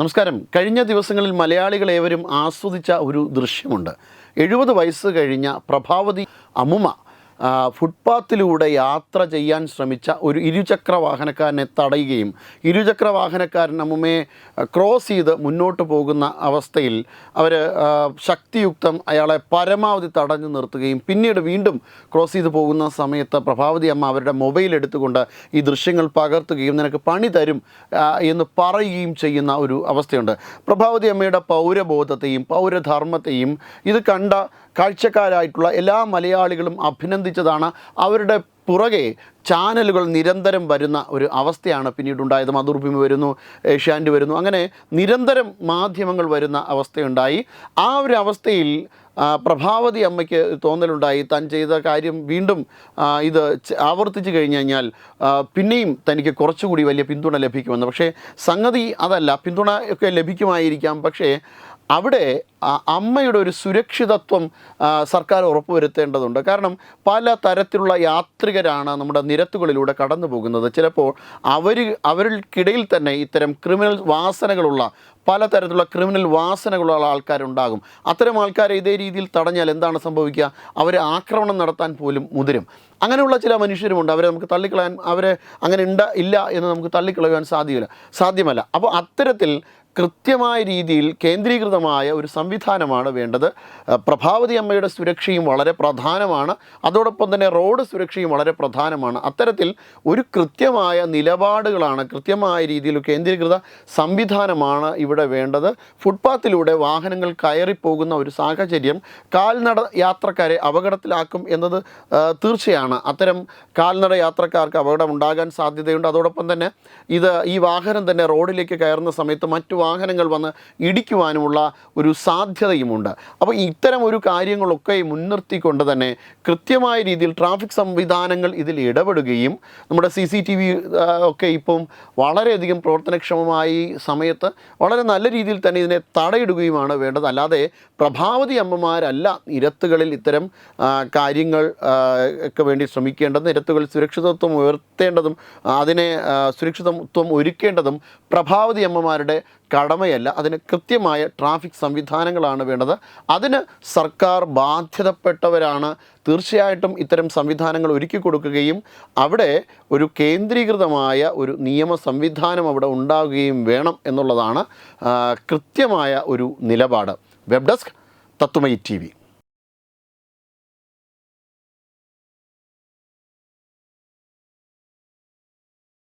നമസ്കാരം. കഴിഞ്ഞ ദിവസങ്ങളിൽ മലയാളികൾ ഏവരും ആസ്വദിച്ച ഒരു ദൃശ്യമുണ്ട്. 70 വയസ്സ് കഴിഞ്ഞ പ്രഭാവതി അമ്മുമ്മ ഫുട്പാത്തിലൂടെ യാത്ര ചെയ്യാൻ ശ്രമിച്ച ഒരു ഇരുചക്ര വാഹനക്കാരനെ തടയുകയും ഇരുചക്ര വാഹനക്കാരൻ അമ്മുമ്മയെ ക്രോസ് ചെയ്ത് മുന്നോട്ട് പോകുന്ന അവസ്ഥയിൽ അവർ ശക്തിയുക്തം അയാളെ പരമാവധി തടഞ്ഞു നിർത്തുകയും പിന്നീട് വീണ്ടും ക്രോസ് ചെയ്ത് പോകുന്ന സമയത്ത് പ്രഭാവതി അമ്മ അവരുടെ മൊബൈൽ എടുത്തുകൊണ്ട് ഈ ദൃശ്യങ്ങൾ പകർത്തുകയും നിനക്ക് പണി തരും എന്ന് പറയുകയും ചെയ്യുന്ന ഒരു അവസ്ഥയുണ്ട്. പ്രഭാവതി അമ്മയുടെ പൗരബോധത്തെയും പൗരധർമ്മത്തെയും ഇത് കണ്ട കാഴ്ചക്കാരായിട്ടുള്ള എല്ലാ മലയാളികളും അഭിനന്ദിച്ചതാണ്. അവരുടെ പുറകെ ചാനലുകൾ നിരന്തരം വരുന്ന ഒരു അവസ്ഥയാണ് പിന്നീടുണ്ടായത്. മാതൃഭൂമി വരുന്നു, ഏഷ്യാനെറ്റ് വരുന്നു, അങ്ങനെ നിരന്തരം മാധ്യമങ്ങൾ വരുന്ന അവസ്ഥയുണ്ടായി. ആ ഒരു അവസ്ഥയിൽ പ്രഭാവതി അമ്മയ്ക്ക് തോന്നലുണ്ടായി, താൻ ചെയ്ത കാര്യം വീണ്ടും ഇത് ആവർത്തിച്ച് കഴിഞ്ഞ് കഴിഞ്ഞാൽ പിന്നെയും തനിക്ക് കുറച്ചുകൂടി വലിയ പിന്തുണ ലഭിക്കുമെന്ന്. പക്ഷേ സംഗതി അതല്ല. പിന്തുണ ഒക്കെ ലഭിക്കുമായിരിക്കാം, പക്ഷേ അവിടെ അമ്മയുടെ ഒരു സുരക്ഷിതത്വം സർക്കാർ ഉറപ്പുവരുത്തേണ്ടതുണ്ട്. കാരണം പല തരത്തിലുള്ള യാത്രികരാണ് നമ്മുടെ നിരത്തുകളിലൂടെ കടന്നു പോകുന്നത്. ചിലപ്പോൾ അവർക്കിടയിൽ തന്നെ ഇത്തരം ക്രിമിനൽ വാസനകളുള്ള പലതരത്തിലുള്ള ക്രിമിനൽ വാസനകളുള്ള ആൾക്കാരുണ്ടാകും. അത്തരം ആൾക്കാരെ ഇതേ രീതിയിൽ തടഞ്ഞാൽ എന്താണ് സംഭവിക്കുക? അവർ ആക്രമണം നടത്താൻ പോലും മുതിരും. അങ്ങനെയുള്ള ചില മനുഷ്യരുമുണ്ട്. അവരെ നമുക്ക് തള്ളിക്കളയാൻ, അവരെ അങ്ങനെ ഇല്ല എന്ന് നമുക്ക് തള്ളിക്കളയാൻ സാധ്യമല്ല. അപ്പോൾ അത്തരത്തിൽ കൃത്യമായ രീതിയിൽ കേന്ദ്രീകൃതമായ ഒരു സംവിധാനമാണ് വേണ്ടത്. പ്രഭാവതി അമ്മയുടെ സുരക്ഷയും വളരെ പ്രധാനമാണ്, അതോടൊപ്പം തന്നെ റോഡ് സുരക്ഷയും വളരെ പ്രധാനമാണ്. അത്തരത്തിൽ ഒരു കൃത്യമായ നിലപാടുകളാണ്, കൃത്യമായ രീതിയിൽ കേന്ദ്രീകൃത സംവിധാനമാണ് ഇവിടെ വേണ്ടത്. ഫുട്പാത്തിലൂടെ വാഹനങ്ങൾ കയറിപ്പോകുന്ന ഒരു സാഹചര്യം കാൽനട യാത്രക്കാരെ അപകടത്തിലാക്കും എന്നത് തീർച്ചയാണ്. അത്തരം കാൽനട യാത്രക്കാർക്ക് അപകടം ഉണ്ടാകാൻ സാധ്യതയുണ്ട്. അതോടൊപ്പം തന്നെ ഈ വാഹനം തന്നെ റോഡിലേക്ക് കയറുന്ന സമയത്ത് മറ്റു വാഹനങ്ങൾ വന്ന് ഇടിക്കുവാനുമുള്ള ഒരു സാധ്യതയുമുണ്ട്. അപ്പോൾ ഇത്തരം ഒരു കാര്യങ്ങളൊക്കെ മുൻനിർത്തിക്കൊണ്ട് തന്നെ കൃത്യമായ രീതിയിൽ ട്രാഫിക് സംവിധാനങ്ങൾ ഇതിൽ ഇടപെടുകയും നമ്മുടെ CCTV ഒക്കെ ഇപ്പം വളരെയധികം പ്രവർത്തനക്ഷമമായി സമയത്ത് വളരെ നല്ല രീതിയിൽ തന്നെ ഇതിനെ തടയിടുകയുമാണ് വേണ്ടത്. അല്ലാതെ പ്രഭാവതി അമ്മമാരല്ല നിരത്തുകളിൽ ഇത്തരം കാര്യങ്ങൾ ഒക്കെ വേണ്ടി ശ്രമിക്കേണ്ടത്. നിരത്തുകളിൽ സുരക്ഷിതത്വം ഉയർത്തേണ്ടതും അതിനെ സുരക്ഷിതത്വം ഒരുക്കേണ്ടതും പ്രഭാവതി അമ്മമാരുടെ കടമയല്ല. അതിന് കൃത്യമായ ട്രാഫിക് സംവിധാനങ്ങളാണ് വേണ്ടത്. അതിന് സർക്കാർ ബാധ്യതപ്പെട്ടവരാണ്. തീർച്ചയായിട്ടും ഇത്തരം സംവിധാനങ്ങൾ ഒരുക്കി കൊടുക്കുകയും അവിടെ ഒരു കേന്ദ്രീകൃതമായ ഒരു നിയമ സംവിധാനം അവിടെ ഉണ്ടാവുകയും വേണം എന്നുള്ളതാണ് കൃത്യമായ ഒരു നിലപാട്. Web desk Tatwamayi TV.